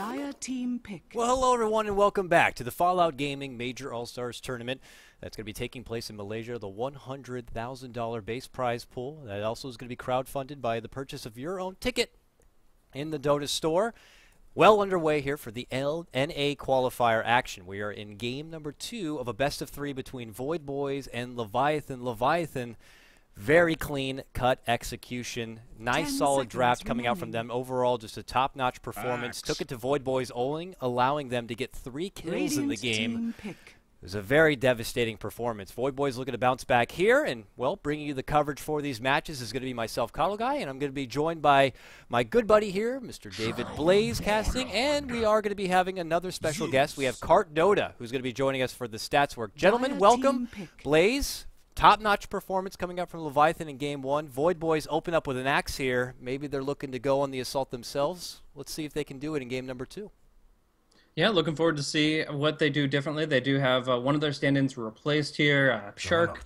Dire team pick. Well, hello everyone and welcome back to the Fallout Gaming Major All-Stars Tournament. That's going to be taking place in Malaysia, the $100,000 base prize pool. That also is going to be crowdfunded by the purchase of your own ticket in the Dota store. Well underway here for the NA qualifier action. We are in game number 2 of a best of 3 between Voidboys and Leviathan. Leviathan, very clean cut execution. Nice solid draft coming out from them. Overall, just a top-notch performance. Took it to Voidboys, allowing them to get 3 kills in the game. It was a very devastating performance. Voidboys looking to bounce back here, and, well, bringing you the coverage for these matches is going to be myself, KotLGuy, and I'm going to be joined by my good buddy here, Mr. David Blaze casting, and we are going to be having another special guest. We have KotDota, who's going to be joining us for the stats work. Gentlemen, welcome. Blaze, top-notch performance coming out from Leviathan in Game 1. Voidboys open up with an axe here. Maybe they're looking to go on the assault themselves. Let's see if they can do it in Game number 2. Yeah, looking forward to see what they do differently. They do have one of their stand-ins replaced here. Shark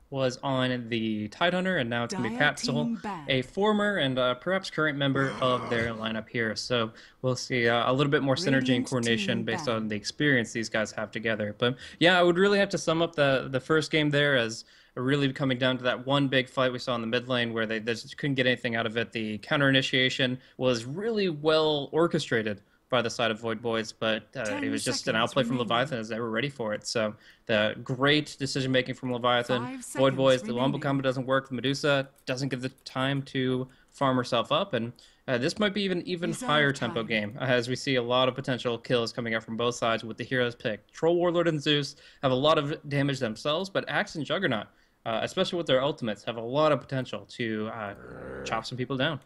was on the Tidehunter, and now it's going to be Patzel, a former and perhaps current member of their lineup here. So we'll see a little bit more synergy and coordination based on the experience these guys have together. But yeah, I would really have to sum up the first game there as really coming down to that one big fight we saw in the mid lane where they just couldn't get anything out of it. The counter initiation was really well orchestrated by the side of Voidboys, but it was just an outplay from Leviathan as they were ready for it. So the great decision-making from Leviathan. Voidboys, the Wombo combo doesn't work. The Medusa doesn't give the time to farm herself up, and this might be even higher tempo game as we see a lot of potential kills coming out from both sides with the heroes picked. Troll, Warlord, and Zeus have a lot of damage themselves, but Axe and Juggernaut, especially with their ultimates, have a lot of potential to chop some people down.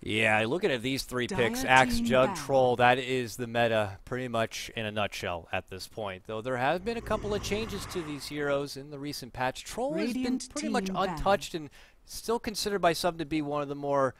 Yeah, looking at these 3 picks, Axe, Jug, Troll, that is the meta pretty much in a nutshell at this point. Though there have been a couple of changes to these heroes in the recent patch. Troll has been pretty much untouched and still considered by some to be one of the more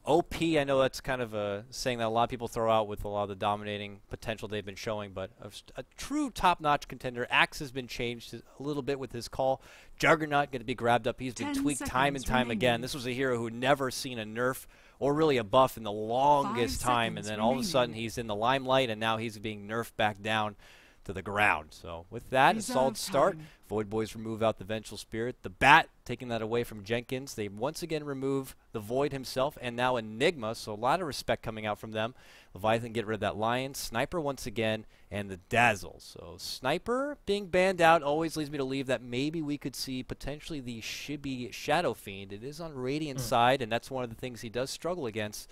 OP. I know that's kind of a saying that a lot of people throw out with a lot of the dominating potential they've been showing, but a true top-notch contender. Axe has been changed a little bit with his call. Juggernaut going to be grabbed up. He's been tweaked time and time again. This was a hero who never seen a nerf or really a buff in the longest time, and then all of a sudden he's in the limelight, and now he's being nerfed back down to the ground. So with that, a solid start. Voidboys remove out the Vengeful Spirit. The Bat, taking that away from Jenkins. They once again remove the Void himself, and now Enigma, so a lot of respect coming out from them. Leviathan get rid of that Lion. Sniper once again, and the Dazzle. So Sniper being banned out always leads me to believe that maybe we could see potentially the Shibby Shadow Fiend. It is on Radiant's side, and that's one of the things he does struggle against.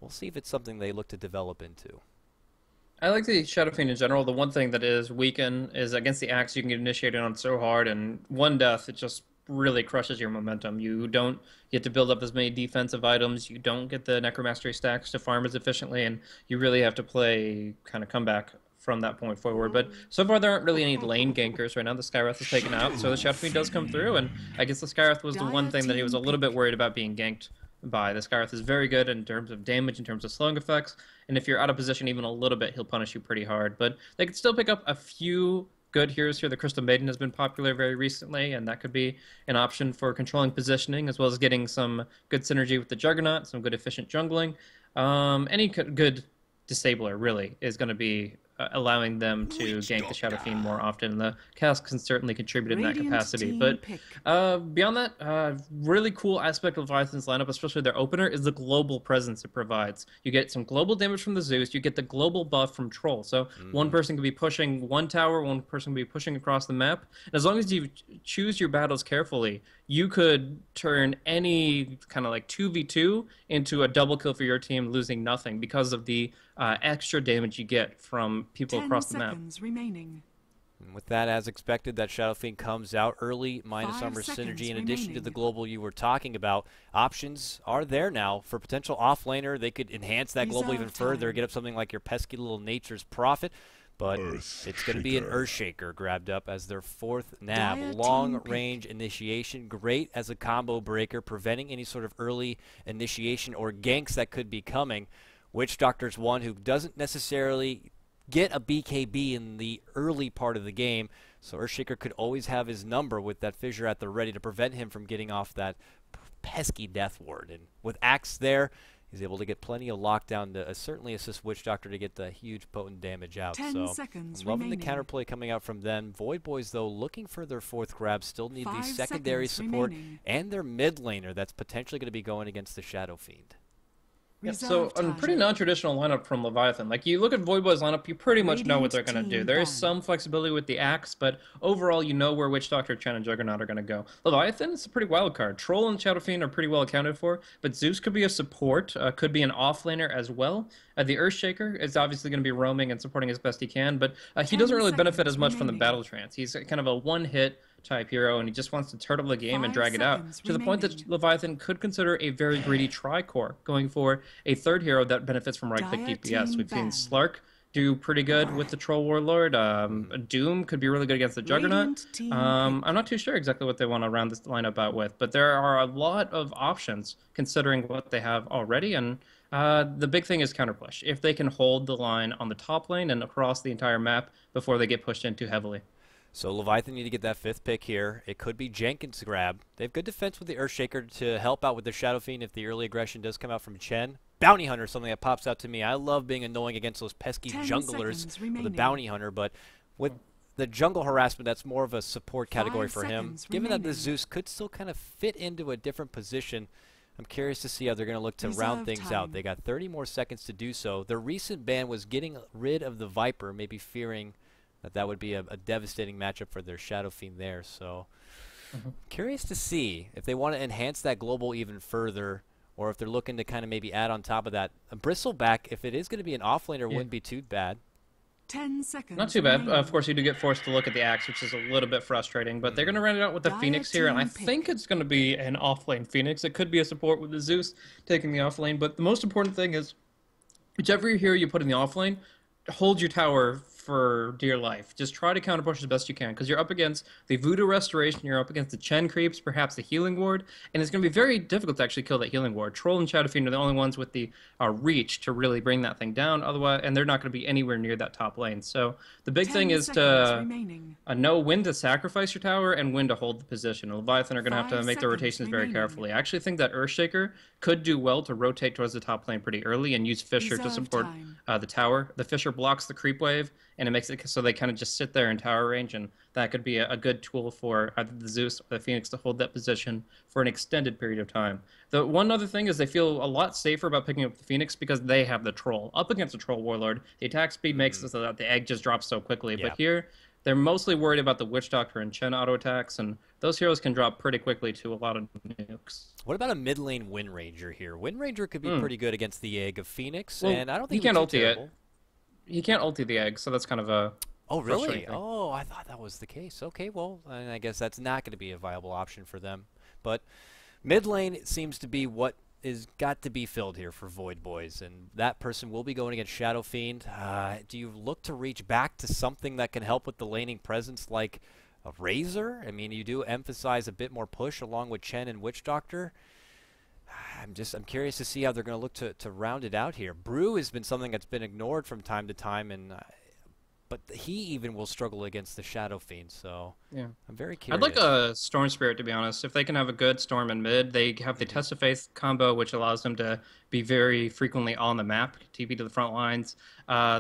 We'll see if it's something they look to develop into. I like the Shadow Fiend in general. The one thing that is weakened is against the Axe, you can get initiated on so hard, and one death, it just really crushes your momentum. You don't get to build up as many defensive items. You don't get the Necromastery stacks to farm as efficiently, and you really have to play kind of comeback from that point forward. But so far, there aren't really any lane gankers right now. The Skywrath is taken out, so the Shadow Fiend does come through, and I guess the Skywrath was the one thing that he was a little bit worried about being ganked by. The Skywrath is very good in terms of damage, in terms of slowing effects, and if you're out of position even a little bit, he'll punish you pretty hard. But they could still pick up a few good heroes here. The Crystal Maiden has been popular very recently, and that could be an option for controlling positioning, as well as getting some good synergy with the Juggernaut, some good efficient jungling. Any good disabler, really, is going to be allowing them to gank the Shadow Fiend more often. The Cask can certainly contribute in that capacity. But beyond that, really cool aspect of Leviathan's lineup, especially their opener, is the global presence it provides. You get some global damage from the Zeus, you get the global buff from Troll. So one person can be pushing one tower, one person can be pushing across the map. And as long as you choose your battles carefully, you could turn any kind of like 2v2 into a double kill for your team, losing nothing because of the extra damage you get from people across the map. Remaining. And with that, as expected, that Shadow Fiend comes out early, minus armor synergy. In addition to the global you were talking about, options are there now for potential off-laner. They could enhance that global even further, get up something like your pesky little Nature's Prophet. But it's going to be an Earthshaker grabbed up as their 4th nab. Long-range initiation, great as a combo breaker, preventing any sort of early initiation or ganks that could be coming. Witch Doctor's one who doesn't necessarily get a BKB in the early part of the game, so Earthshaker could always have his number with that fissure at the ready to prevent him from getting off that pesky death ward. And with Axe there, He's able to get plenty of lockdown to certainly assist Witch Doctor to get the huge potent damage out. 10 so seconds I'm loving remaining. the counterplay coming out from them. Voidboys, though, looking for their 4th grab, still need the 5 secondary seconds support remaining. and their mid laner that's potentially going to be going against the Shadow Fiend. Yeah, Reserve so a time. pretty non-traditional lineup from Leviathan. Like, you look at Voidboy's lineup, you pretty much know what they're Radiant going to do. team There is ban. some flexibility with the Axe, but overall you know where Witch Doctor, Chen, and Juggernaut are going to go. Leviathan is a pretty wild card. Troll and Shadow Fiend are pretty well accounted for, but Zeus could be a support, could be an offlaner as well. The Earthshaker is obviously going to be roaming and supporting as best he can, but he 10 doesn't really benefit seconds as much from the remaining. battle trance. He's kind of a one-hit type hero, and he just wants to turtle the game and 5 drag it out seconds to the point that remaining. Leviathan could consider a very greedy tri-core, going for a 3rd hero that benefits from right-click Dire DPS. team We've seen ban. Slark do pretty good with the Troll Warlord. Doom could be really good against the Juggernaut. Radiant team I'm not too sure exactly what they want to round this lineup out with, but there are a lot of options considering what they have already, and the big thing is counterpush. If they can hold the line on the top lane and across the entire map before they get pushed in too heavily. So Leviathan need to get that 5th pick here. It could be Jenkins' grab. They have good defense with the Earthshaker to help out with the Shadow Fiend if the early aggression does come out from Chen. Bounty Hunter is something that pops out to me. I love being annoying against those pesky 10 junglers seconds with the remaining. Bounty Hunter, but with the jungle harassment, that's more of a support category 5 for him. seconds Given that the remaining. Zeus could still kind of fit into a different position, I'm curious to see how they're going to look to round Reserve things out. time. They got 30 more seconds to do so. Their recent ban was getting rid of the Viper, maybe fearing that would be a devastating matchup for their Shadow Fiend there. So curious to see if they want to enhance that global even further, or if they're looking to kind of maybe add on top of that a Bristleback. If it is going to be an offlaner, wouldn't be too bad. 10 seconds Not too bad. remaining. Of course, you do get forced to look at the Axe, which is a little bit frustrating, but they're going to round it out with the Dire Phoenix here, and I team pick. think it's going to be an off-lane Phoenix. It could be a support with the Zeus taking the off-lane, but the most important thing is whichever hero you put in the off-lane, hold your tower for dear life. Just try to counterpush as best you can, because you're up against the Voodoo Restoration, you're up against the Chen creeps, perhaps the Healing Ward, and it's going to be very difficult to actually kill that Healing Ward. Troll and Shadow Fiend are the only ones with the reach to really bring that thing down, otherwise, and they're not going to be anywhere near that top lane. So the big 10 thing is seconds to remaining. know when to sacrifice your tower and when to hold the position. Leviathan are going to have to 5 make their seconds rotations very remaining. carefully. I actually think that Earthshaker could do well to rotate towards the top lane pretty early and use Fisher to Reserve support time. the tower. The Fisher blocks the creep wave, and it makes it so they kind of just sit there in tower range, and that could be a good tool for either the Zeus or the Phoenix to hold that position for an extended period of time. The one other thing is they feel a lot safer about picking up the Phoenix because they have the Troll. Up against the Troll Warlord, the attack speed makes it so that the egg just drops so quickly, Yeah. but here they're mostly worried about the Witch Doctor and Chen auto attacks, and those heroes can drop pretty quickly to a lot of nukes. What about a mid lane Wind Ranger here? Wind Ranger could be pretty good against the egg of Phoenix, Well, and I don't he think can't it's too ulti it. terrible. He can't ulti the egg, so that's kind of a Oh, really? frustrating thing. Oh, I thought that was the case. Okay, well, I guess that's not going to be a viable option for them. But mid lane seems to be what is got to be filled here for Voidboys, and that person will be going against Shadow Fiend. Do you look to reach back to something that can help with the laning presence like a Razor? I mean, you do emphasize a bit more push along with Chen and Witch Doctor. I'm curious to see how they're going to look to round it out here. Brew has been something that's been ignored from time to time, and but he even will struggle against the Shadow Fiend, so yeah. I'm very curious. I'd like a Storm Spirit, to be honest. If they can have a good Storm in mid, they have the Test of Faith combo, which allows them to be very frequently on the map, TP to the front lines.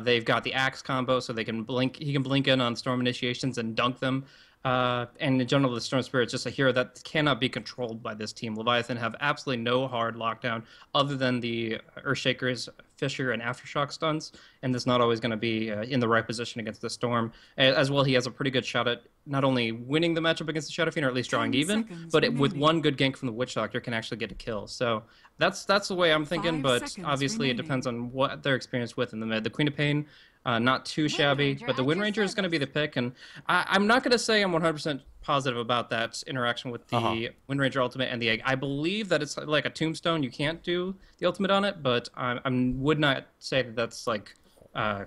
They've got the Axe combo, so they can blink. He can blink in on Storm initiations and dunk them. And in general, the Storm Spirit is just a hero that cannot be controlled by this team. Leviathan have absolutely no hard lockdown other than the Earthshakers, Fisher, and Aftershock stuns, and that's not always going to be in the right position against the Storm. As well, he has a pretty good shot at not only winning the matchup against the Shadow Fiend, or at least drawing 10 even, seconds but with remaining. one good gank from the Witch Doctor can actually get a kill. So that's the way I'm thinking, 5 but seconds obviously remaining. it depends on what they're experienced with in the mid. The Queen of Pain, not too shabby, Ranger but the at Wind your Ranger is going to be the service. pick, and I'm not going to say I'm 100% positive about that interaction with the Wind Ranger ultimate and the egg. I believe that it's like a tombstone. You can't do the ultimate on it, but I would not say that that's like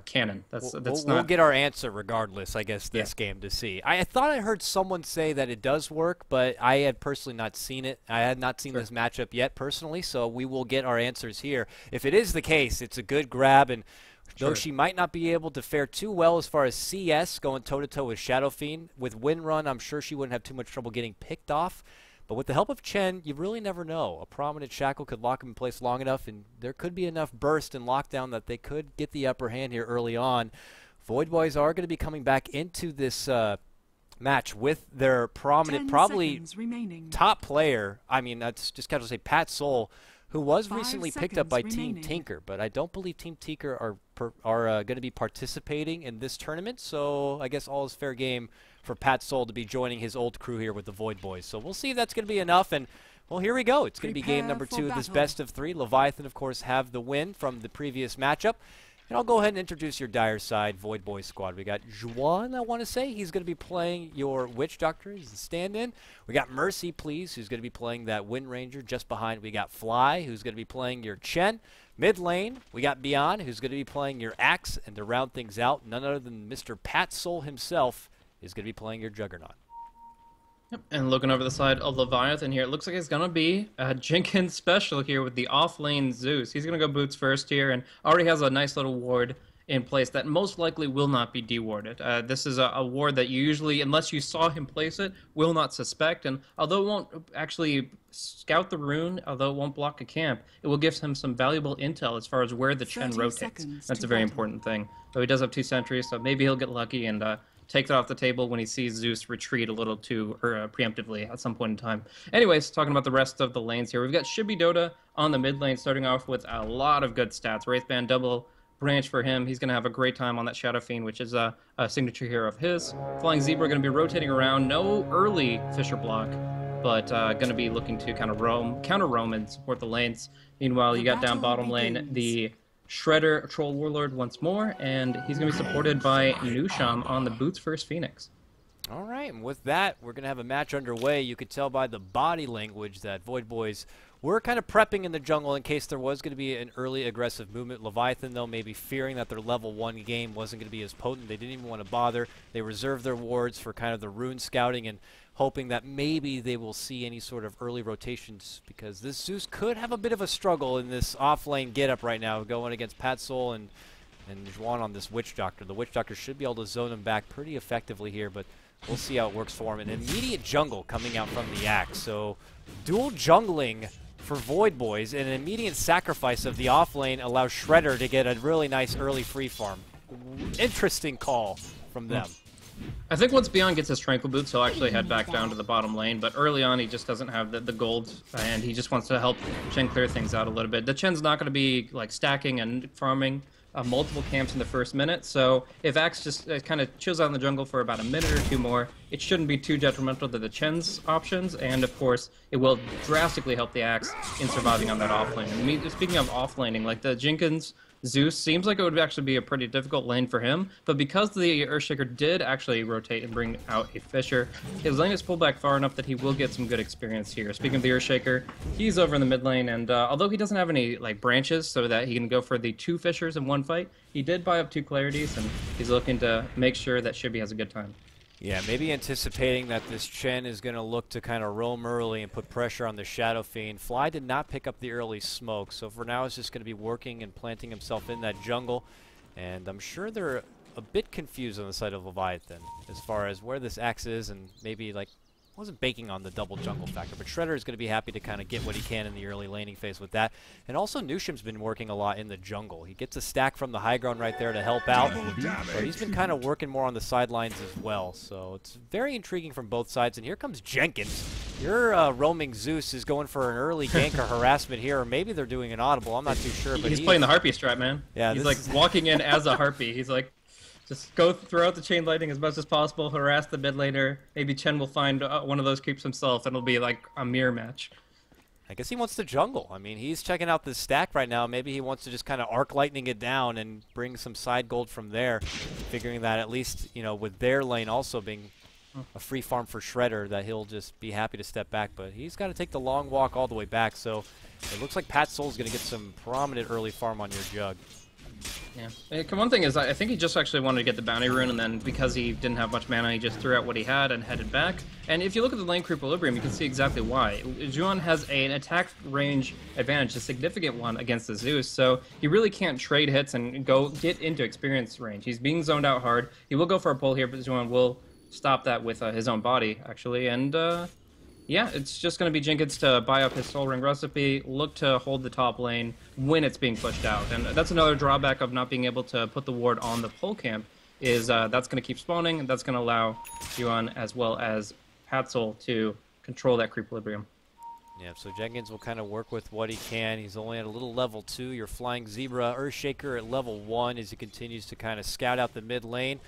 canon. That's We'll not. get our answer regardless, I guess, this game to see. I thought I heard someone say that it does work, but I had personally not seen it. I had not seen this matchup yet personally, so we will get our answers here. If it is the case, it's a good grab, and though she might not be able to fare too well as far as CS going toe-to-toe with Shadow Fiend, with Wind Run, I'm sure she wouldn't have too much trouble getting picked off. But with the help of Chen, you really never know. A prominent shackle could lock him in place long enough, and there could be enough burst and lockdown that they could get the upper hand here early on. Voidboys are going to be coming back into this match with their prominent, probably top player. I mean, that's just casual to say, Pat Soul, who was recently picked up by Team Tinker, but I don't believe Team Tinker are going to be participating in this tournament, so I guess all is fair game for Pat Soul to be joining his old crew here with the Voidboys. So we'll see if that's going to be enough, and well, here we go. It's going to be game number 2 of this best of 3. Leviathan, of course, have the win from the previous matchup. And I'll go ahead and introduce your dire side Voidboy squad. We got Juan, I want to say. He's going to be playing your Witch Doctor. He's the stand-in. We got Mercy, please, who's going to be playing that Wind Ranger. Just behind, we got Fly, who's going to be playing your Chen. Mid lane, we got Beyond, who's going to be playing your Axe. And to round things out, none other than Mr. Pat Soul himself is going to be playing your Juggernaut. Yep. And looking over the side of Leviathan here, it looks like it's going to be a Jenkins special here with the off-lane Zeus. He's going to go boots first here and already has a nice little ward in place that most likely will not be dewarded. This is a ward that you usually, unless you saw him place it, will not suspect. And although it won't actually scout the rune, although it won't block a camp, it will give him some valuable intel as far as where the Chen rotates. That's a very important thing. So he does have 2 sentries, so maybe he'll get lucky and take that off the table when he sees Zeus retreat a little too preemptively at some point in time. Anyways, talking about the rest of the lanes here, we've got Shibi Dota on the mid lane, starting off with a lot of good stats. Wraithband double branch for him. He's going to have a great time on that Shadow Fiend, which is a signature hero of his. Flying Zebra going to be rotating around. No early Fisher block, but going to be looking to kind of counter roam and support the lanes. Meanwhile, you got down bottom lane the Shredder Troll Warlord once more, and he's going to be supported by Nusham on the Boots First Phoenix. All right, and with that, we're going to have a match underway. You could tell by the body language that Voidboys were kind of prepping in the jungle in case there was going to be an early aggressive movement. Leviathan, though, maybe fearing that their level 1 game wasn't going to be as potent. They didn't even want to bother. They reserved their wards for kind of the rune scouting and hoping that maybe they will see any sort of early rotations, because this Zeus could have a bit of a struggle in this off-lane get-up right now, going against Pat Soul and Juan on this Witch Doctor. The Witch Doctor should be able to zone him back pretty effectively here, but we'll see how it works for him. An immediate jungle coming out from the Axe, so dual jungling for Voidboys, and an immediate sacrifice of the off-lane allows Shredder to get a really nice early free farm. Interesting call from them. I think once Beyond gets his Tranquil Boots, he'll actually head back down to the bottom lane, but early on he just doesn't have the gold, and he just wants to help Chen clear things out a little bit. The Chen's not going to be like stacking and farming multiple camps in the first minute, so if Axe just kind of chills out in the jungle for about a minute or 2 more, it shouldn't be too detrimental to the Chen's options, and of course it will drastically help the Axe in surviving on that offlane. I mean, speaking of offlaning, like the Jenkins Zeus seems like it would actually be a pretty difficult lane for him, but because the Earthshaker did actually rotate and bring out a Fisher, his lane is pulled back far enough that he will get some good experience here. Speaking of the Earthshaker, he's over in the mid lane, and although he doesn't have any like branches so that he can go for the 2 Fishers in one fight, he did buy up 2 Clarities, and he's looking to make sure that Shibi has a good time. Yeah, maybe anticipating that this Chen is going to look to kind of roam early and put pressure on the Shadow Fiend. Fly did not pick up the early smoke, so for now he's just going to be working and planting himself in that jungle. And I'm sure they're a bit confused on the side of Leviathan as far as where this Axe is, and maybe like wasn't banking on the double jungle factor, but Shredder is going to be happy to kind of get what he can in the early laning phase with that. And also Nusham's been working a lot in the jungle. He gets a stack from the high ground right there to help out, but he's been kind of working more on the sidelines as well. So it's very intriguing from both sides. And here comes Jenkins. Your roaming Zeus is going for an early gank or harassment here, or maybe they're doing an audible. I'm not too sure. But he's playing the Harpy strat, man. Yeah, he's like walking in as a Harpy. He's like, just go throughout the chain lightning as much as possible, harass the mid laner. Maybe Chen will find one of those creeps himself, and it'll be like a mirror match. I guess he wants to jungle. I mean, he's checking out this stack right now. Maybe he wants to just kind of arc lightning it down and bring some side gold from there, figuring that at least, you know, with their lane also being a free farm for Shredder, that he'll just be happy to step back. But he's got to take the long walk all the way back, so it looks like Pat Soul's going to get some prominent early farm on your Jug. Yeah. One thing is, I think he just actually wanted to get the bounty rune, and then because he didn't have much mana, he just threw out what he had and headed back. And if you look at the lane creep equilibrium, you can see exactly why. Juan has an attack range advantage, a significant one against the Zeus, so he really can't trade hits and go get into experience range. He's being zoned out hard. He will go for a pull here, but Juan will stop that with his own body, actually. And Yeah, it's just going to be Jenkins to buy up his Soul Ring recipe, look to hold the top lane when it's being pushed out. And that's another drawback of not being able to put the ward on the pole camp, is that's going to keep spawning, and that's going to allow Yuan as well as Patzel to control that creequilibrium. Yeah, so Jenkins will kind of work with what he can. He's only at a little level 2. Your Flying Zebra, Earthshaker at level 1 as he continues to kind of scout out the mid lane.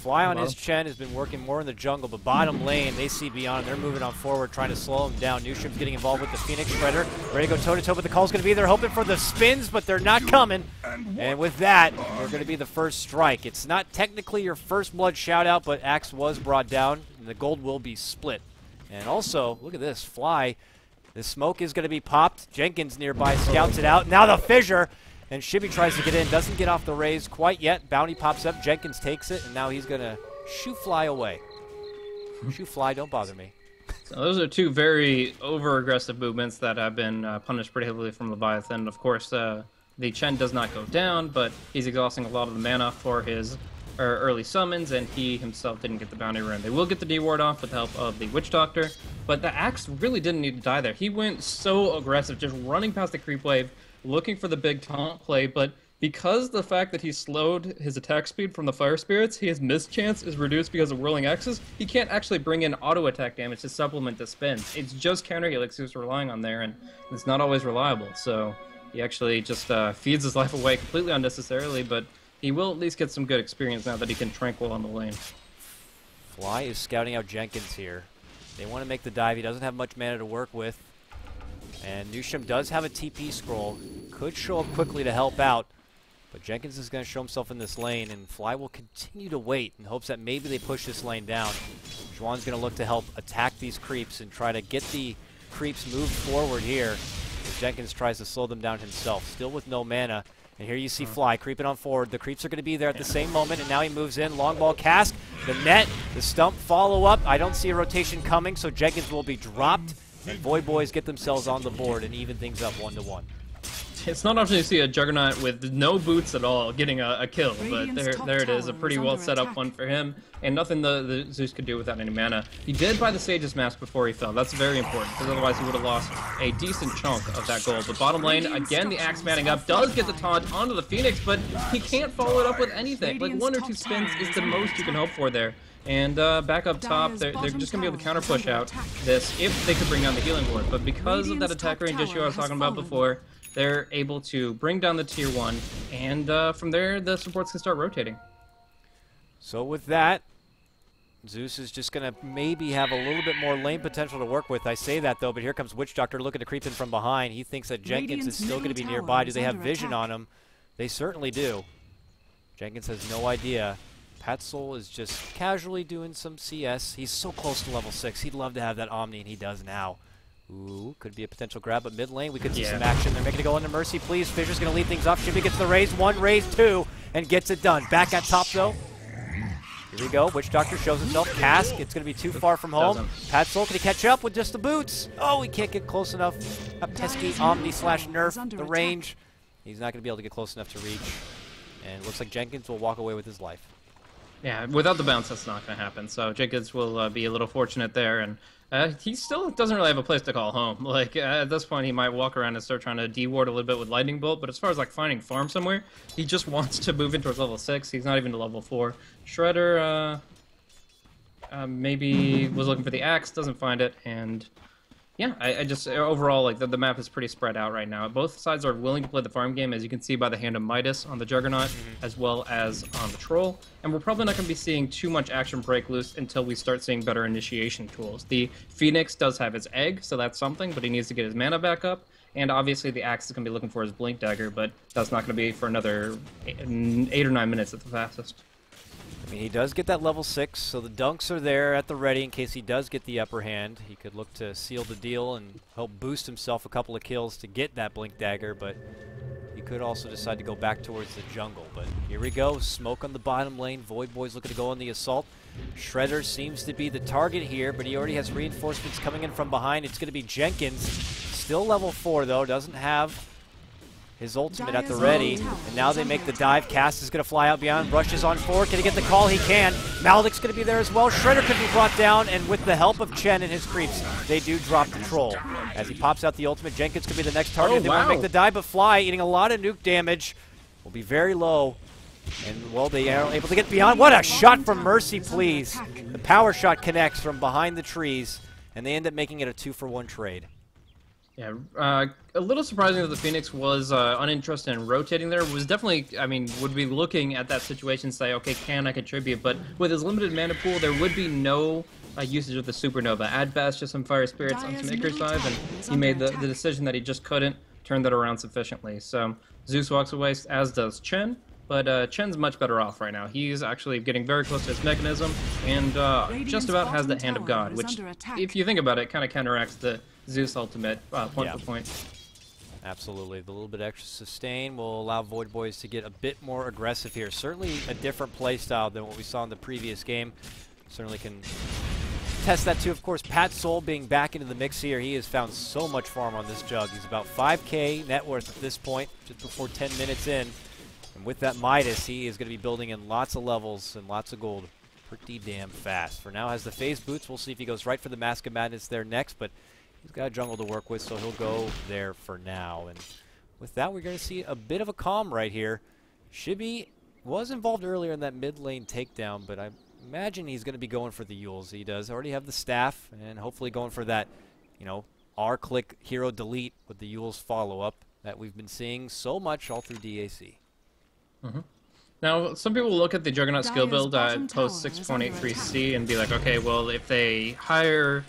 Fly on his Chen has been working more in the jungle, but bottom lane, they see beyond. They're moving on forward, trying to slow him down. Newshrim's getting involved with the Phoenix Shredder. Ready to go toe-to-toe, but the call's going to be there, hoping for the spins, but they're not coming. And with that, they're going to be the first strike. It's not technically your first blood shout-out, but Axe was brought down, and the gold will be split. And also, look at this, Fly. The smoke is going to be popped. Jenkins nearby scouts it out. Now the fissure. And Shibby tries to get in. Doesn't get off the raise quite yet. Bounty pops up. Jenkins takes it. And now he's going to shoo Fly away. Shoo Fly, don't bother me. So those are two very over-aggressive movements that have been punished pretty heavily from Leviathan. Of course, the Chen does not go down, but he's exhausting a lot of the mana for his early summons, and he himself didn't get the bounty rune. They will get the D-ward off with the help of the Witch Doctor, but the Axe really didn't need to die there. He went so aggressive, just running past the creep wave, looking for the big taunt play, but because the fact that he slowed his attack speed from the Fire Spirits, his miss chance is reduced because of Whirling Axes. He can't actually bring in auto attack damage to supplement the spins. It's just counter helix he's relying on there, and it's not always reliable, so he actually just feeds his life away completely unnecessarily, but he will at least get some good experience now that he can tranquil on the lane. Fly is scouting out Jenkins here. They want to make the dive. He doesn't have much mana to work with. And Newshrim does have a TP scroll. Could show up quickly to help out. But Jenkins is going to show himself in this lane, and Fly will continue to wait in hopes that maybe they push this lane down. Juan's going to look to help attack these creeps and try to get the creeps moved forward here. As Jenkins tries to slow them down himself, still with no mana. And here you see Fly creeping on forward. The creeps are going to be there at the same moment, and now he moves in. Long ball cast, the net, the stump follow-up. I don't see a rotation coming, so Jenkins will be dropped. And Voidboys get themselves on the board and even things up 1-1. It's not often you see a Juggernaut with no boots at all getting a kill, but there it is, a pretty well set up one for him, and nothing the Zeus could do without any mana. He did buy the Sage's Mask before he fell. That's very important, because otherwise he would have lost a decent chunk of that gold. But bottom lane, again, the Axe manning up, does get the taunt onto the Phoenix, but he can't follow it up with anything. Like, 1 or 2 spins is the most you can hope for there. And back up top, they're just going to be able to counter push out this if they could bring down the healing ward. But because of that attack range issue I was talking about before, they're able to bring down the tier 1, and from there, the supports can start rotating. So with that, Zeus is just going to maybe have a little bit more lane potential to work with. I say that, though, but here comes Witch Doctor looking to creep in from behind. He thinks that Jenkins is still going to be nearby. Do they have vision on him? They certainly do. Jenkins has no idea. Patzel is just casually doing some CS. He's so close to level 6. He'd love to have that Omni, and he does now. Ooh, could be a potential grab, but mid lane we could see some action. They're making it go into Mercy, please. Fisher's going to lead things off. Shibby gets the raise, 1, raise 2, and gets it done. Back at top, though. Here we go. Witch Doctor shows himself. Cask, it's going to be too far from home. Patzel, can he catch up with just the boots? Oh, he can't get close enough. A pesky Omni/nerf, the range. He's not going to be able to get close enough to reach. And it looks like Jenkins will walk away with his life. Yeah, without the bounce, that's not going to happen. So Jenkins will be a little fortunate there, and he still doesn't really have a place to call home. Like, at this point, he might walk around and start trying to de-ward a little bit with Lightning Bolt, but as far as, like, finding farm somewhere, he just wants to move in towards level 6. He's not even to level 4. Shredder, maybe was looking for the Axe, doesn't find it, and yeah, I just, overall, like, the map is pretty spread out right now. Both sides are willing to play the farm game, as you can see by the hand of Midas on the Juggernaut, as well as on the Troll. And we're probably not going to be seeing too much action break loose until we start seeing better initiation tools. The Phoenix does have his egg, so that's something, but he needs to get his mana back up. And obviously the Axe is going to be looking for his Blink Dagger, but that's not going to be for another 8 or 9 minutes at the fastest. I mean, he does get that level 6, so the dunks are there at the ready in case he does get the upper hand. He could look to seal the deal and help boost himself a couple of kills to get that Blink Dagger, but he could also decide to go back towards the jungle. But here we go, smoke on the bottom lane. Voidboy's looking to go on the assault. Shredder seems to be the target here, but he already has reinforcements coming in from behind. It's going to be Jenkins, still level 4 though, doesn't have his ultimate at the ready, and now they make the dive. Cast is going to fly out beyond, rushes on forward. Can he get the call? He can. Maldek's going to be there as well. Shredder could be brought down, and with the help of Chen and his creeps, they do drop the troll. As he pops out the ultimate, Jenkins could be the next target. They want to make the dive, but Fly, eating a lot of nuke damage, will be very low. And, well, they are able to get beyond. What a shot from Mercy, please. The power shot connects from behind the trees, and they end up making it a 2-for-1 trade. Yeah, a little surprising that the Phoenix was uninterested in rotating there. Was definitely, I mean, would be looking at that situation and say, okay, can I contribute? But with his limited mana pool, there would be no usage of the Supernova. At best, just some Fire Spirits on some Icarus dive, and he made the decision that he just couldn't turn that around sufficiently. So Zeus walks away, as does Chen. But Chen's much better off right now. He's actually getting very close to his mechanism, and just about has the Hand of God, which, if you think about it, kind of counteracts the Zeus ultimate point for point. Absolutely. The little bit extra sustain will allow Voidboys to get a bit more aggressive here. Certainly a different playstyle than what we saw in the previous game. Certainly can test that too. Of course, Pat Soul being back into the mix here. He has found so much farm on this jug. He's about 5K net worth at this point, just before 10 minutes in. And with that Midas, he is going to be building in lots of levels and lots of gold pretty damn fast. For now, has the phase boots. We'll see if he goes right for the Mask of Madness there next, but he's got a jungle to work with, so he'll go there for now. And with that, we're going to see a bit of a calm right here. Shibby was involved earlier in that mid lane takedown, but I imagine he's going to be going for the Yules. He does already have the staff, and hopefully going for that, you know, R-click hero delete with the Yules follow-up that we've been seeing so much all through DAC. Now, some people look at the Juggernaut skill build post 6.83c and be like, okay, well, if they higher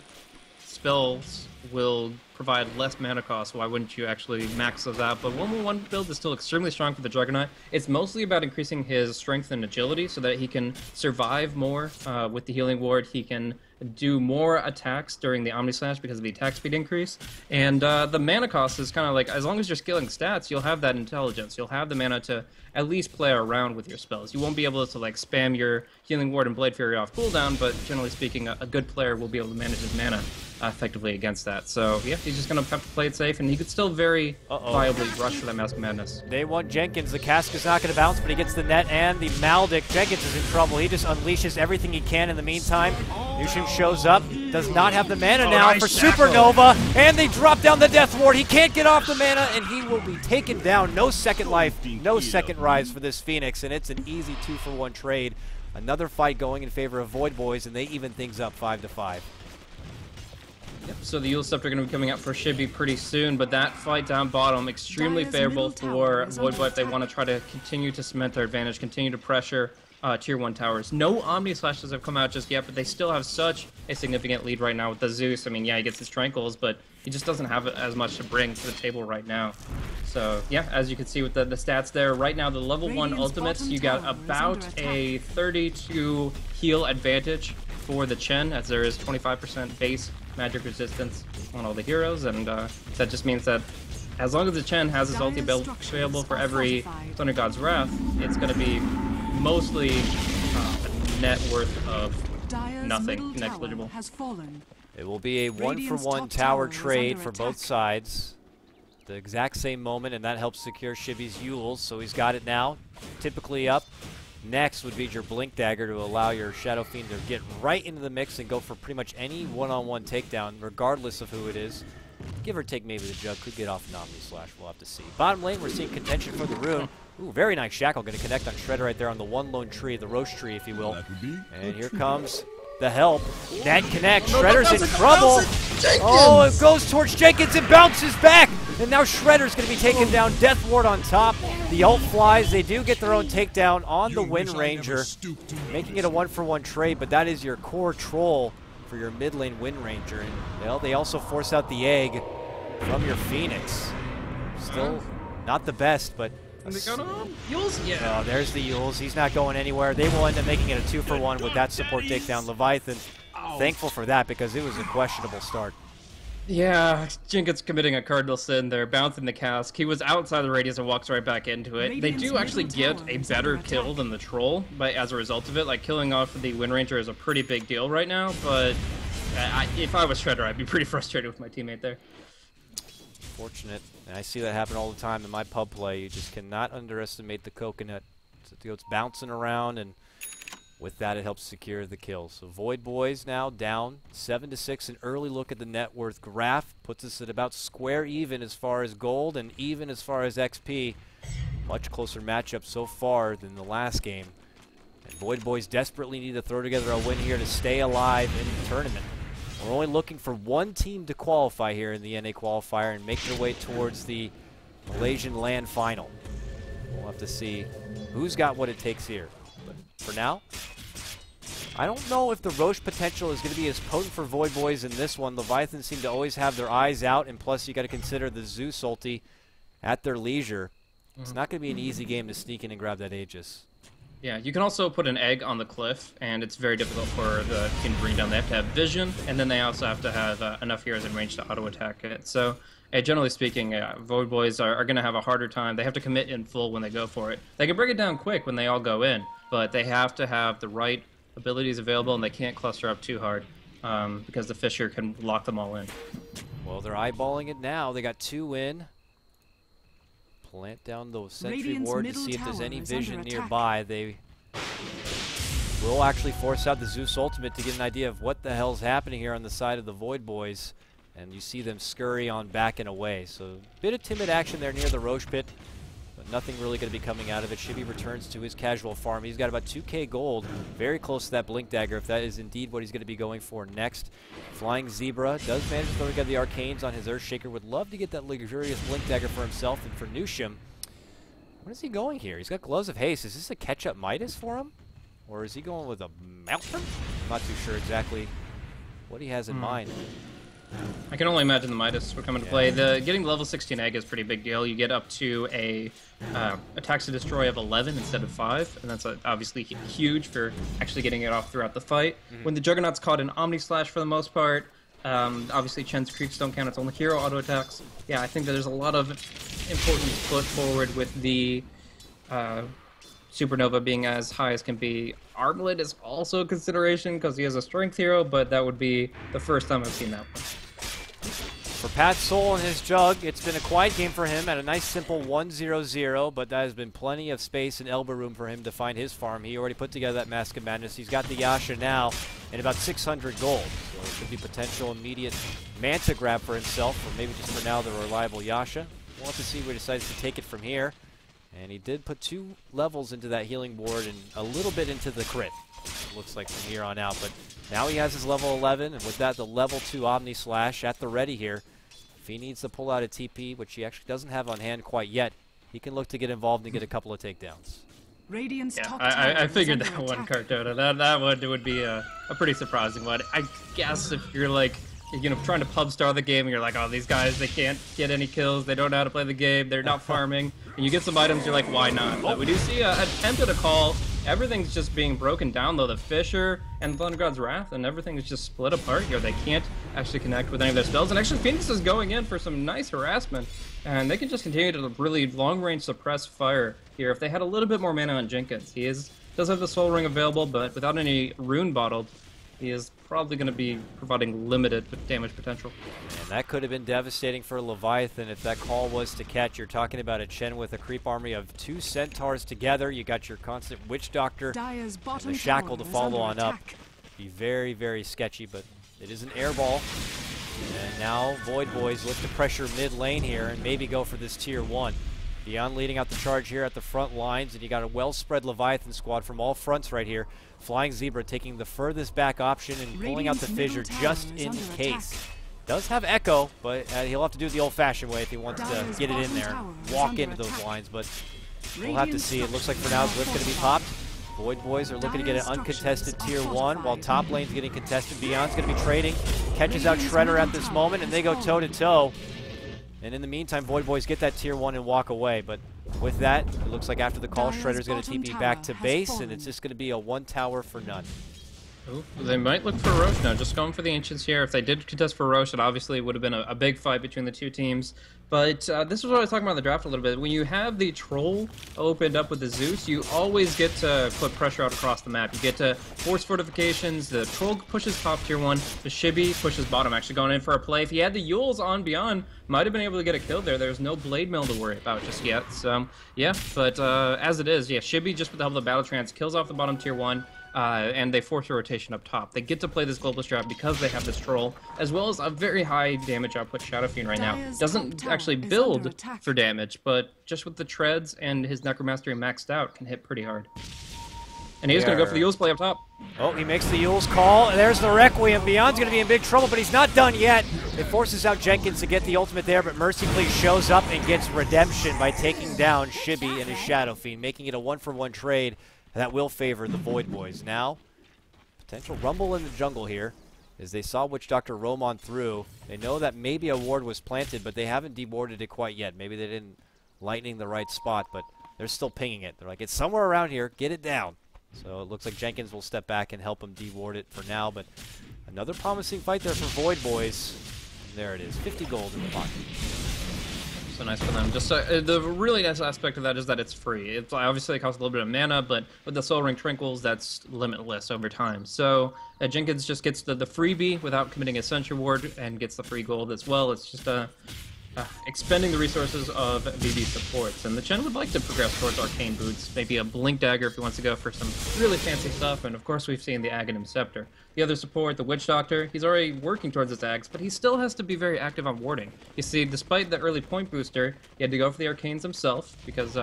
spells will provide less mana cost, why wouldn't you actually max those out? But 1-1 build is still extremely strong for the Juggernaut. It's mostly about increasing his strength and agility so that he can survive more with the healing ward. He can do more attacks during the Omni Slash because of the attack speed increase. And the mana cost is kind of like, as long as you're scaling stats, you'll have that intelligence. You'll have the mana to at least play around with your spells. You won't be able to like spam your healing ward and Blade Fury off cooldown, but generally speaking, a good player will be able to manage his mana effectively against that. So yeah, he's just gonna have to play it safe, and he could still very viably rush for that Mask of Madness. They want Jenkins. The cask is not gonna bounce, but he gets the net and the Maldek. Jenkins is in trouble. He just unleashes everything he can in the meantime. Nushim shows up, does not have the mana now for Supernova, and they drop down the Death Ward. He can't get off the mana, and he will be taken down. No second life, no second rise for this Phoenix, and it's an easy 2-for-1 trade. Another fight going in favor of Voidboys, and they even things up 5-5. Yep, so the Yule Scepter are going to be coming out for Shibby pretty soon, but that fight down bottom, extremely favorable for Voidboy if they want to try to continue to cement their advantage, continue to pressure Tier 1 towers. No Omni Slashes have come out just yet, but they still have such a significant lead right now with the Zeus. I mean, yeah, he gets his Trankles, but he just doesn't have as much to bring to the table right now. So, yeah, as you can see with the stats there, right now the level 1 ultimates, you got about a 32 heal advantage for the Chen, as there is 25% base magic resistance on all the heroes, and that just means that as long as the Chen has his ulti available for every Thunder God's Wrath, it's going to be mostly a net worth of nothing, negligible. It will be a 1-for-1 tower trade for both sides. The exact same moment, and that helps secure Shibby's Yules, so he's got it now. Typically up. Next would be your Blink Dagger to allow your Shadow Fiend to get right into the mix and go for pretty much any one-on-one takedown, regardless of who it is. Give or take, maybe the Jug could get off an Omni Slash. We'll have to see. Bottom lane, we're seeing contention for the rune. Ooh, very nice Shackle. Going to connect on Shredder right there on the one lone tree, the Roche tree, if you will. And here comes the help. That connects. Shredder's in trouble. Oh, it goes towards Jenkins and bounces back. And now Shredder's going to be taken down. Death Ward on top. The ult flies. They do get their own takedown on the Wind Ranger, making it a 1-for-1 trade, but that is your core troll for your mid lane Wind Ranger. And well, they also force out the egg from your Phoenix. Still not the best, but Yules? Yeah. Oh, there's the Yules. He's not going anywhere. They will end up making it a 2-for-1 with that support takedown. Leviathan, thankful for that because it was a questionable start. Yeah, Jenkins committing a cardinal sin there, bouncing the cask. He was outside the radius and walks right back into it. They do actually get a better kill than the troll, but as a result of it, like killing off the Wind Ranger is a pretty big deal right now. But if I was Shredder, I'd be pretty frustrated with my teammate there. Unfortunate. And I see that happen all the time in my pub play. You just cannot underestimate the coconut. So it's bouncing around, and with that, it helps secure the kill. So Voidboys now down 7-6. An early look at the net worth graph puts us at about square even as far as gold and even as far as XP. Much closer matchup so far than the last game. And Voidboys desperately need to throw together a win here to stay alive in the tournament. We're only looking for one team to qualify here in the NA qualifier and make their way towards the Malaysian LAN final. We'll have to see who's got what it takes here. But for now, I don't know if the Roche potential is going to be as potent for Voidboys in this one. Leviathan seem to always have their eyes out, and plus you got to consider the Zeus ulti at their leisure. It's not going to be an easy game to sneak in and grab that Aegis. Yeah, you can also put an egg on the cliff, and it's very difficult for the team to bring down. They have to have vision, and then they also have to have enough heroes in range to auto-attack it. So, generally speaking, Voidboys are going to have a harder time. They have to commit in full when they go for it. They can bring it down quick when they all go in, but they have to have the right abilities available, and they can't cluster up too hard because the Fissure can lock them all in. Well, they're eyeballing it now. They got 2 in. Plant down the sentry ward to see if there's any vision nearby. They will actually force out the Zeus ultimate to get an idea of what the hell's happening here on the side of the Voidboys. And you see them scurry on back and away. So a bit of timid action there near the Roche pit, but nothing really going to be coming out of it. Shibby returns to his casual farm. He's got about 2k gold, very close to that Blink Dagger, if that is indeed what he's going to be going for next. Flying Zebra does manage to throw together the Arcanes on his Earthshaker. Would love to get that luxurious Blink Dagger for himself and for Nushim. What is he going here? He's got Gloves of Haste. Is this a catch-up Midas for him? Or is he going with a Mountain? I'm not too sure exactly what he has in mind. I can only imagine the Midas will come into play. Getting the level 16 egg is a pretty big deal. You get up to a attacks to destroy of 11 instead of 5, and that's obviously huge for actually getting it off throughout the fight. When the Juggernaut's caught in Omni Slash for the most part, obviously Chen's creeps don't count, it's only hero auto attacks. Yeah, I think that there's a lot of importance put forward with the Supernova being as high as can be. Armlet is also a consideration because he has a strength hero, but that would be the first time I've seen that one. For Pat Soul and his Jug, it's been a quiet game for him at a nice simple 1-0-0, but that has been plenty of space and elbow room for him to find his farm. He already put together that Mask of Madness. He's got the Yasha now and about 600 gold, so it could be potential immediate Manta grab for himself, or maybe just for now the reliable Yasha. We'll have to see where he decides to take it from here. And he did put 2 levels into that healing board and a little bit into the crit, it looks like, from here on out. But now he has his level 11, and with that, the level 2 Omni Slash at the ready here. If he needs to pull out a TP, which he actually doesn't have on hand quite yet, he can look to get involved and get a couple of takedowns. I figured that one, Cartona. That one would be a pretty surprising one. I guess if you're like, trying to pub star the game and you're like, oh, these guys, they can't get any kills, they don't know how to play the game, they're not farming, and you get some items, you're like, why not? But we do see an attempt at a call. Everything's just being broken down, though. The Fissure and Thundergod's Wrath, and everything is just split apart here. They can't actually connect with any of their spells, and actually Phoenix is going in for some nice harassment, and they can just continue to really long-range suppress fire here. If they had a little bit more mana on Jenkins, he does have the Soul Ring available, but without any rune bottled, he is probably going to be providing limited damage potential. And that could have been devastating for Leviathan if that call was to catch. You're talking about a Chen with a creep army of 2 Centaurs together. You got your constant Witch Doctor and the Shackle to follow on up. Be very, very sketchy, but it is an airball. And now Voidboys look to pressure mid lane here and maybe go for this tier 1. Beyond leading out the charge here at the front lines, and you got a well-spread Leviathan squad from all fronts right here. Flying Zebra taking the furthest back option and pulling out the Fissure just in case. Does have Echo, but he'll have to do it the old-fashioned way if he wants to get it in there, walk into those lines, but we'll have to see. It looks like for now Glyph's going to be popped. Voidboys are looking to get an uncontested tier 1, while top lane's getting contested. Beyond's going to be trading. Catches out Shredder at this moment, and they go toe-to-toe. And in the meantime, Voidboys get that tier 1 and walk away. But with that, it looks like after the call, Shredder's going to TP back to base, and it's just going to be a 1 tower for none. Ooh, they might look for Roche now, just going for the Ancients here. If they did contest for Roche, it obviously would have been a big fight between the two teams. But this is what I was talking about in the draft a little bit. When you have the Troll opened up with the Zeus, you always get to put pressure out across the map. You get to force fortifications. The Troll pushes top tier 1. The Shibby pushes bottom, actually going in for a play. If he had the Yules on Beyond, might have been able to get a kill there. There's no Blade Mill to worry about just yet. So, yeah, but as it is, yeah, Shibby just with the help of the Battle Trance kills off the bottom tier 1. And they force a rotation up top. They get to play this global strat because they have this Troll, as well as a very high damage output Shadow Fiend right now. Doesn't actually build for damage, but just with the treads and his Necromastery maxed out, can hit pretty hard. And he is going to go for the Yules play up top. Oh, he makes the Yules call. There's the Requiem. Beyond's going to be in big trouble, but he's not done yet. It forces out Jenkins to get the ultimate there, but Mercy Please shows up and gets redemption by taking down Shibby and his Shadow Fiend, making it a 1-for-1 trade. That will favor the Voidboys. Now, potential rumble in the jungle here as they saw Witch Doctor roam on through. They know that maybe a ward was planted, but they haven't dewarded it quite yet. Maybe they didn't lightning the right spot, but they're still pinging it. They're like, it's somewhere around here. Get it down. So it looks like Jenkins will step back and help him deward it for now, but another promising fight there for Voidboys. And there it is, 50 gold in the pocket. So nice for them. Just the really nice aspect of that is that it's free. It's obviously it costs a little bit of mana, but with the Soul Ring Tranquils, that's limitless over time. So Jenkins just gets the freebie without committing a Sentry Ward and gets the free gold as well. It's just expending the resources of VB supports. And the Chen would like to progress towards Arcane Boots, maybe a Blink Dagger if he wants to go for some really fancy stuff, and of course we've seen the Aghanim Scepter. The other support, the Witch Doctor, he's already working towards his Ags, but he still has to be very active on warding. You see, despite the early point booster, he had to go for the Arcanes himself, because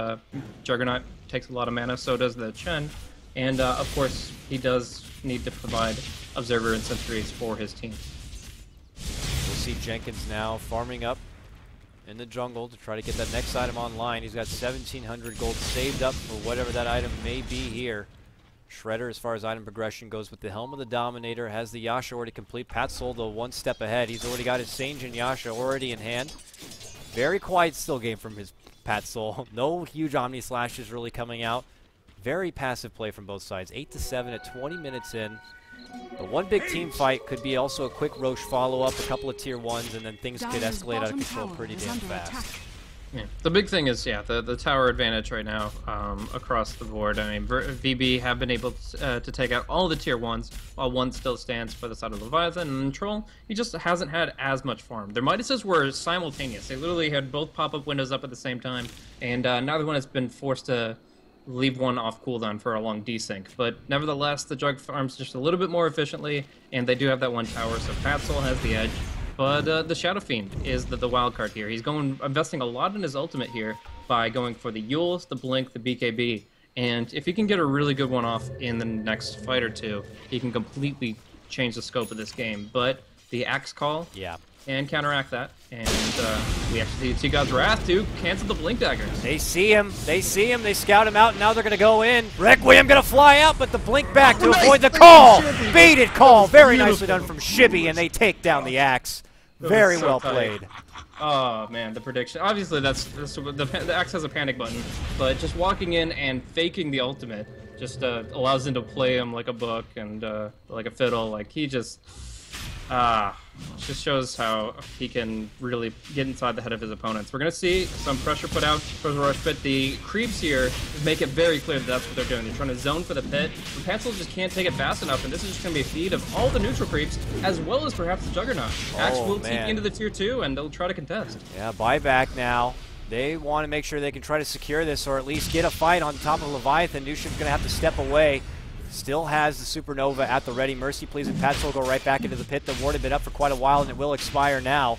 Juggernaut takes a lot of mana, so does the Chen, and of course he does need to provide Observer and Sentries for his team. We'll see Jenkins now farming up in the jungle to try to get that next item online. He's got 1,700 gold saved up for whatever that item may be here. Shredder, as far as item progression goes, with the Helm of the Dominator, has the Yasha already complete. Pat Soul, though, one step ahead. He's already got his Sange and Yasha already in hand. Very quiet still game from his Pat Soul. No huge Omni Slashes really coming out. Very passive play from both sides. 8-7 at 20 minutes in. The one big team fight could be also a quick Roche follow-up, a couple of tier 1s, and then things could escalate out of control pretty damn fast. Yeah. The big thing is, yeah, the tower advantage right now across the board. I mean, VB have been able to take out all the tier 1s, while one still stands for the side of Leviathan, and Troll, he just hasn't had as much farm. Their Midases were simultaneous. They literally had both pop-up windows up at the same time, and neither one has been forced to leave one off cooldown for a long desync. But nevertheless, the Jug farms just a little bit more efficiently, and they do have that one tower, so Pat Soul has the edge. But the Shadow Fiend is the wild card here. He's investing a lot in his ultimate here by going for the Yules, the Blink, the BKB. And if he can get a really good one off in the next fight or two, he can completely change the scope of this game. But the Axe Call can counteract that. And we actually see God's Wrath to cancel the Blink Daggers. They see him, they scout him out, and now they're going to go in. Requiem going to fly out, but the Blink back to avoid the call. Baited call, very nicely done from Shibby, and they take down the Axe. Very well played. Oh man, the prediction. Obviously, the Axe has a panic button, but just walking in and faking the ultimate just allows him to play him like a book and like a fiddle. Like he just shows how he can really get inside the head of his opponents. We're gonna see some pressure put out for the Rush Pit. The creeps here make it very clear that that's what they're doing. They're trying to zone for the pit. The Pencil just can't take it fast enough, and this is just gonna be a feed of all the neutral creeps, as well as perhaps the Juggernaut. Axe will take into the tier 2, and they'll try to contest. Yeah, buyback now. They want to make sure they can try to secure this, or at least get a fight on top of Leviathan. Newsham's gonna have to step away. Still has the Supernova at the ready. Mercy Please and Pat's will go right back into the pit. The ward had been up for quite a while, and it will expire now.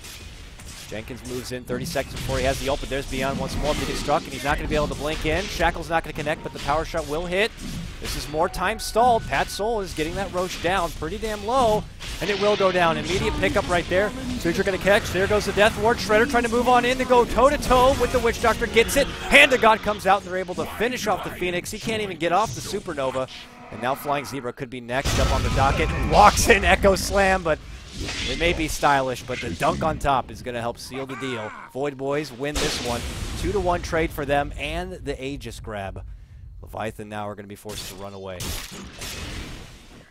Jenkins moves in 30 seconds before he has the ult, but there's Beyond once more. He gets struck, and he's not going to be able to blink in. Shackle's not going to connect, but the power shot will hit. This is more time stalled. Pat Soul is getting that Roach down pretty damn low, and it will go down. Immediate pickup right there. Suture going to catch. There goes the Death Ward. Shredder trying to move on in to go toe-to-toe with the Witch Doctor. Gets it. Hand of God comes out, and they're able to finish off the Phoenix. He can't even get off the Supernova. And now Flying Zebra could be next up on the docket. Walks in Echo Slam, but it may be stylish, but the dunk on top is going to help seal the deal. Voidboys win this one. 2-1 trade for them and the Aegis grab. Leviathan now are going to be forced to run away.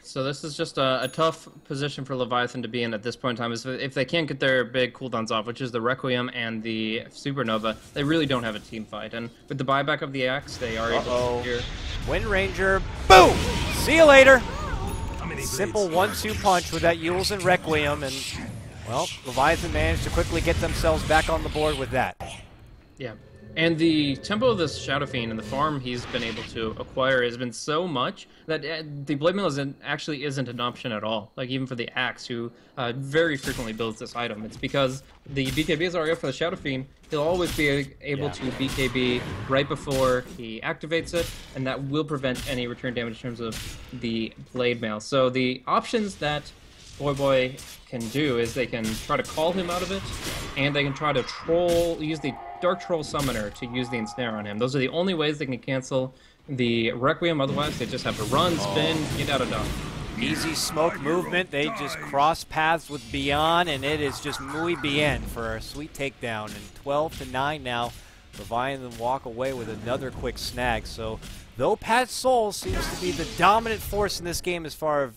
So this is just a tough position for Leviathan to be in at this point in time. Is if they can't get their big cooldowns off, which is the Requiem and the Supernova, they really don't have a team fight. And with the buyback of the Axe, they are able to secure. Wind Ranger, boom! See you later! Simple 1-2 punch with that Yules and Requiem, and, well, Leviathan managed to quickly get themselves back on the board with that. Yeah. And the tempo of this Shadow Fiend and the farm he's been able to acquire has been so much that the Blade Mail actually isn't an option at all. Like, even for the Axe, who very frequently builds this item. It's because the BKB is already up for the Shadow Fiend. He'll always be able to BKB right before he activates it, and that will prevent any return damage in terms of the Blade Mail. So the options that Voidboy can do is they can try to call him out of it, and they can try to use the Dark Troll Summoner to use the Ensnare on him. Those are the only ways they can cancel the Requiem, otherwise they just have to run, spin, get out of dodge. Easy smoke movement, they just cross paths with Beyond, and it is just muy bien for a sweet takedown. And 12-9 now, Leviathan walk away with another quick snag. So, though Pat Soul seems to be the dominant force in this game as far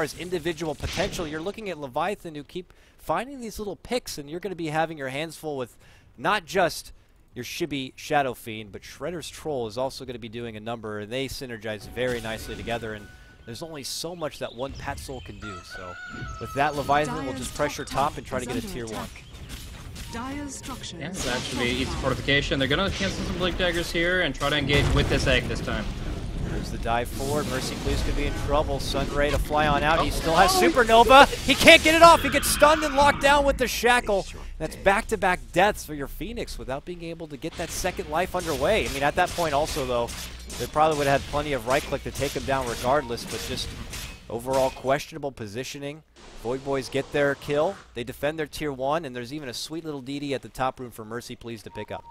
as individual potential, you're looking at Leviathan who keep finding these little picks, and you're going to be having your hands full with not just your Chibi Shadow Fiend, but Shredder's Troll is also going to be doing a number, and they synergize very nicely together, and there's only so much that one Pat Soul can do. So with that, Leviathan will just pressure top and try to get a tier 1. Yeah, so that should be easy fortification. They're going to cancel some Blink Daggers here and try to engage with this egg this time. There's the dive forward. Mercy Please could be in trouble. Sunray to fly on out. He still has Supernova. He can't get it off. He gets stunned and locked down with the Shackle. That's back-to-back deaths for your Phoenix without being able to get that second life underway. I mean, at that point also, though, they probably would have had plenty of right-click to take him down regardless, but just overall questionable positioning. Voidboys get their kill. They defend their tier 1, and there's even a sweet little DD at the top room for Mercy Please to pick up.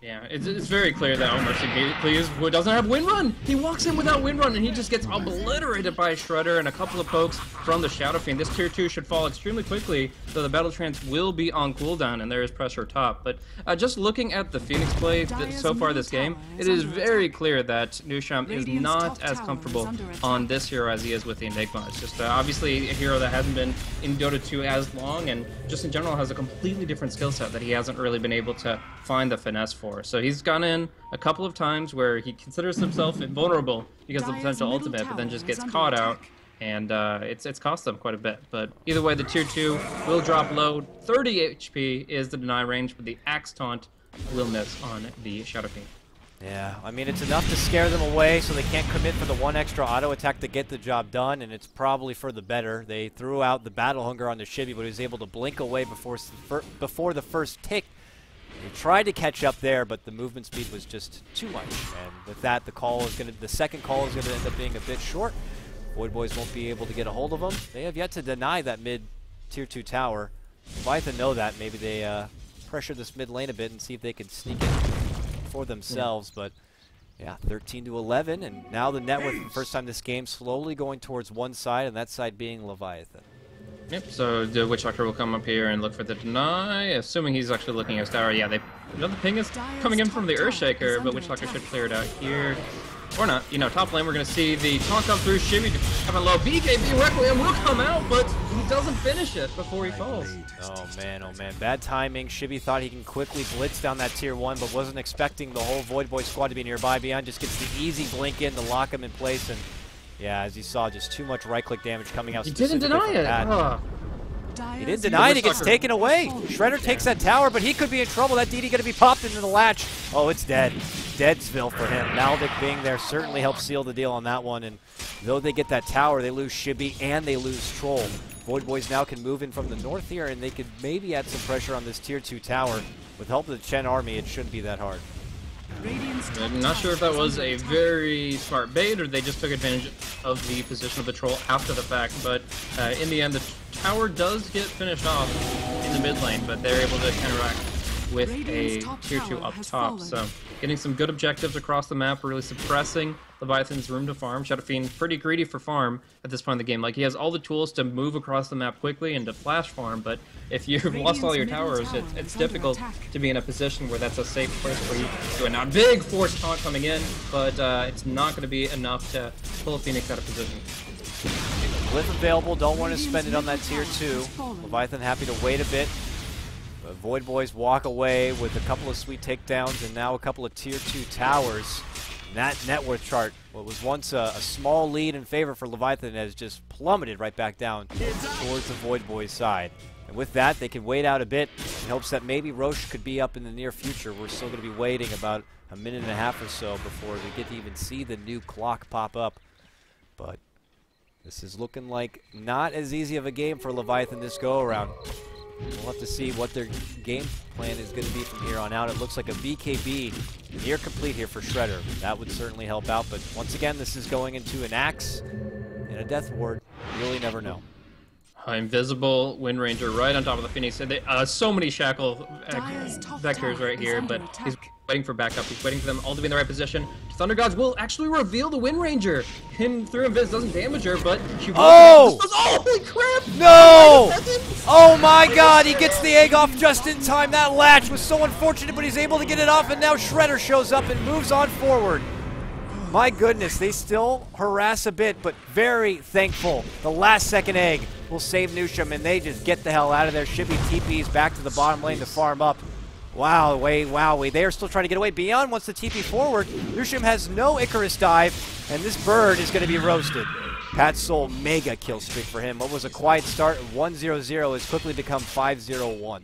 Yeah, it's very clear that Mercy Please doesn't have Wind Run. He walks in without Wind Run, and he just gets obliterated by Shredder and a couple of pokes from the Shadow Fiend. This tier 2 should fall extremely quickly, so the Battle Trance will be on cooldown, and there is pressure top. But just looking at the Phoenix play so far this game, it is very clear that Nusham is not as comfortable on this hero as he is with the Enigma. It's just obviously a hero that hasn't been in Dota 2 as long, and just in general has a completely different skill set that he hasn't really been able to find the finesse for. So he's gone in a couple of times where he considers himself invulnerable because of the potential ultimate, but then just gets caught out, and it's cost them quite a bit. But either way, the tier 2 will drop low. 30 HP is the deny range, but the Axe Taunt will miss on the Shadow Fiend. Yeah, I mean, it's enough to scare them away so they can't commit for the one extra auto attack to get the job done, and it's probably for the better. They threw out the Battle Hunger on the Chibi, but he was able to blink away before the first tick. He tried to catch up there, but the movement speed was just too much. And with that, the second call is gonna end up being a bit short. Voidboys won't be able to get a hold of them. They have yet to deny that mid tier 2 tower. Leviathan know that. Maybe they pressure this mid lane a bit and see if they can sneak it for themselves. But yeah, 13-11, and now the network for the first time this game slowly going towards one side, and that side being Leviathan. Yep, so the Witch Doctor will come up here and look for the deny, assuming he's actually looking at his tower. Yeah, the ping is coming in from the Earthshaker, but Witch Doctor should clear it out here. Or not. You know, top lane, we're going to see the taunt come through. Shimmy have a low BKB. Requiem will come out, but he doesn't finish it before he falls. Oh, man, oh, man. Bad timing. Shibby thought he can quickly blitz down that tier 1, but wasn't expecting the whole Voidboy squad to be nearby. Beyond just gets the easy blink in to lock him in place, and yeah, as you saw, just too much right-click damage coming out. He didn't deny it. He didn't deny it, he gets taken away. Shredder takes that tower, but he could be in trouble. That DD gonna be popped into the latch. Oh, it's dead. Deadsville for him. Maldic being there certainly helps seal the deal on that one, and though they get that tower, they lose Shibby and they lose Troll. Voidboys now can move in from the north here, and they could maybe add some pressure on this tier 2 tower. With help of the Chen army, it shouldn't be that hard. I'm not sure if that was a very smart bait or they just took advantage of the position of the Troll after the fact, but in the end, the tower does get finished off in the mid lane, but they're able to counteract with a tier 2 up top. So getting some good objectives across the map, really suppressing Leviathan's room to farm. Shadow Fiend pretty greedy for farm at this point in the game. Like, he has all the tools to move across the map quickly and to flash farm, but if you've lost all your towers, it's difficult to be in a position where that's a safe place for you to do it. Now, big force taunt coming in, but it's not going to be enough to pull a Phoenix out of position. Glyph available, don't want to spend it on that tier 2. Leviathan happy to wait a bit. Voidboys walk away with a couple of sweet takedowns and now a couple of tier 2 towers. And that net worth chart, what was once a small lead in favor for Leviathan, has just plummeted right back down towards the Voidboys side. And with that, they can wait out a bit in hopes that maybe Roche could be up in the near future. We're still going to be waiting about a minute and a half or so before we get to even see the new clock pop up. But this is looking like not as easy of a game for Leviathan this go-around. We'll have to see what their game plan is going to be from here on out. It looks like a BKB near complete here for Shredder. That would certainly help out, but once again, this is going into an Axe and a Death Ward. You really never know. Invisible Wind Ranger right on top of the Phoenix. So many shackle vectors right here, but he's waiting for backup. He's waiting for them all to be in the right position. Thunder Gods will actually reveal the Wind Ranger. Him through Invis doesn't damage her, but she will. Oh! Holy crap! No! Oh my god, he gets the egg off just in time. That latch was so unfortunate, but he's able to get it off, and now Shredder shows up and moves on forward. My goodness, they still harass a bit, but very thankful. The last second egg will save Nusham, and they just get the hell out of there. Shibby TPs back to the bottom lane to farm up. Wow, they are still trying to get away. Beyond wants to TP forward. Nusham has no Icarus dive, and this bird is going to be roasted. Pat Soul, mega kill streak for him. What was a quiet start of 1-0-0 has quickly become 5-0-1.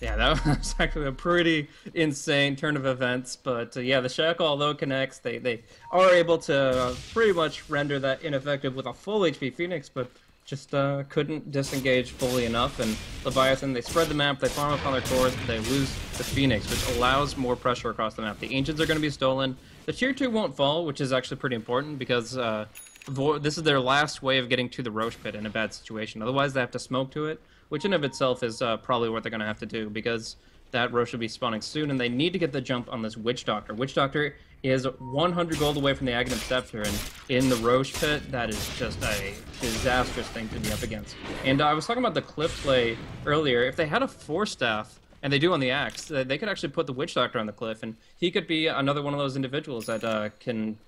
Yeah, that was actually a pretty insane turn of events. But yeah, the Shackle, although it connects, they are able to pretty much render that ineffective with a full HP Phoenix, but just couldn't disengage fully enough. And Leviathan, they spread the map, they farm up on their cores, but they lose the Phoenix, which allows more pressure across the map. The Ancients are going to be stolen. The Tier 2 won't fall, which is actually pretty important because this is their last way of getting to the Roche Pit in a bad situation. Otherwise, they have to smoke to it, which in of itself is probably what they're going to have to do because that Roche will be spawning soon, and they need to get the jump on this Witch Doctor. Witch Doctor is 100 gold away from the Aghanim Scepter, and in the Roche Pit, that is just a disastrous thing to be up against. And I was talking about the cliff play earlier. If they had a Force Staff, and they do on the Axe, they could actually put the Witch Doctor on the cliff, and he could be another one of those individuals that can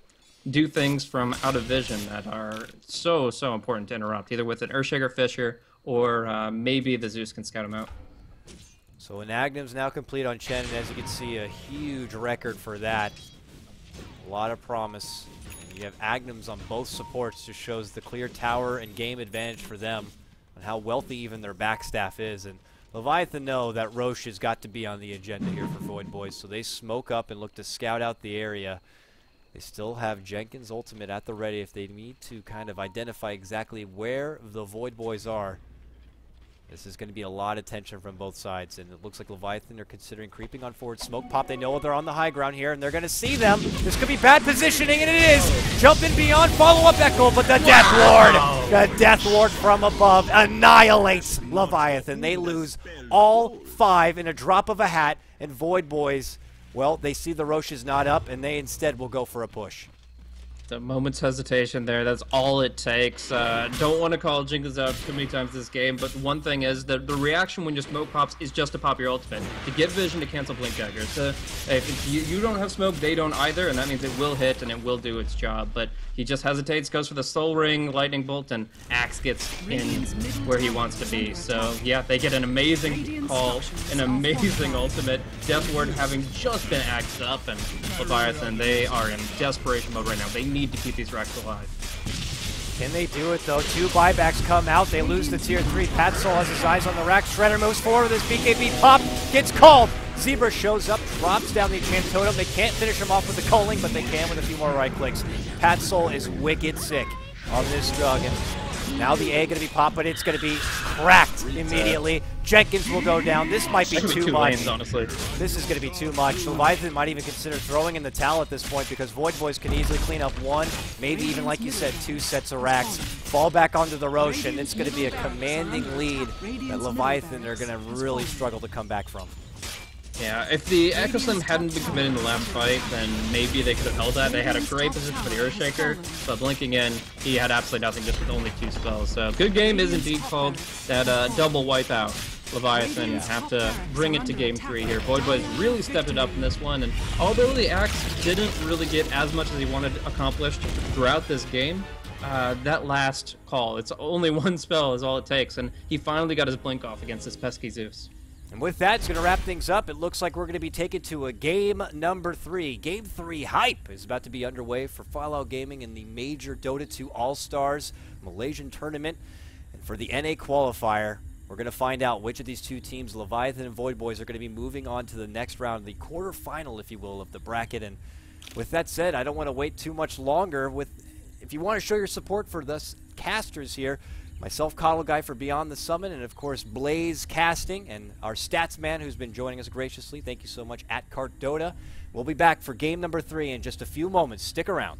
do things from out of vision that are so important to interrupt, either with an Earthshaker Fisher or maybe the Zeus can scout him out. So an Aghanim's now complete on Chen, and as you can see, a huge record for that. A lot of promise. And you have Aghanims on both supports, just shows the clear tower and game advantage for them and how wealthy even their backstaff is. And Leviathan know that Roche has got to be on the agenda here for Voidboys, so they smoke up and look to scout out the area. They still have Jenkins' ultimate at the ready if they need to kind of identify exactly where the Voidboys are. This is going to be a lot of tension from both sides, and it looks like Leviathan are considering creeping on forward. Smoke pop, they know they're on the high ground here, and they're going to see them. This could be bad positioning, and it is. Jumping beyond, follow up echo, but the Death Ward, the Death Ward from above annihilates Leviathan. They lose all 5 in a drop of a hat, and Voidboys, well, they see the Roche is not up, and they instead will go for a push. The moment's hesitation there, that's all it takes. Don't want to call Jenkins out too many times this game, but one thing is that the reaction when your smoke pops is just to pop your ultimate. To get vision to cancel blink daggers. If you don't have smoke, they don't either, and that means it will hit and it will do its job. But he just hesitates, goes for the Soul Ring, Lightning Bolt, and Axe gets in where he wants to be. So yeah, they get an amazing call, an amazing ultimate. Death Ward having just been axed up, and Leviathan, they are in desperation mode right now. They need to keep these racks alive. Can they do it though? 2 buybacks come out. They lose the tier 3. Pat Soul has his eyes on the rack. Shredder moves forward with his BKB pop. Gets called. Zebra shows up, drops down the enchant totem. They can't finish him off with the culling, but they can with a few more right clicks. Pat Soul is wicked sick on this drug, and now the A going to be popped, but it's going to be cracked immediately. Jenkins will go down. This might be too much. Lanes, honestly. This is going to be too much. Leviathan might even consider throwing in the towel at this point because Voidboys can easily clean up 1, maybe even, like you said, 2 sets of racks. Fall back onto the Roche, and it's going to be a commanding lead that Leviathan are going to really struggle to come back from. Yeah, if the Echo Slam hadn't been committed in the last fight, then maybe they could have held that. They had a great position for the Earthshaker, but blinking in, he had absolutely nothing, just with only 2 spells. So good game is indeed called. That double wipeout. Leviathan have to bring it to game 3 here. Voidboy really stepped it up in this one, and although the Axe didn't really get as much as he wanted accomplished throughout this game, that last call. It's only one spell is all it takes, and he finally got his blink off against this pesky Zeus. And with that, it's going to wrap things up. It looks like we're going to be taken to a game number 3. Game 3 hype is about to be underway for Fallout Gaming in the major Dota 2 All-Stars Malaysian tournament. And for the NA qualifier, we're going to find out which of these two teams, Leviathan and Voidboys, are going to be moving on to the next round, the quarterfinal, if you will, of the bracket. And with that said, I don't want to wait too much longer. If you want to show your support for us casters here, myself, KotLGuy for Beyond the Summit, and of course Blaze Casting, and our stats man who's been joining us graciously. Thank you so much, @KartDota. We'll be back for game number 3 in just a few moments. Stick around.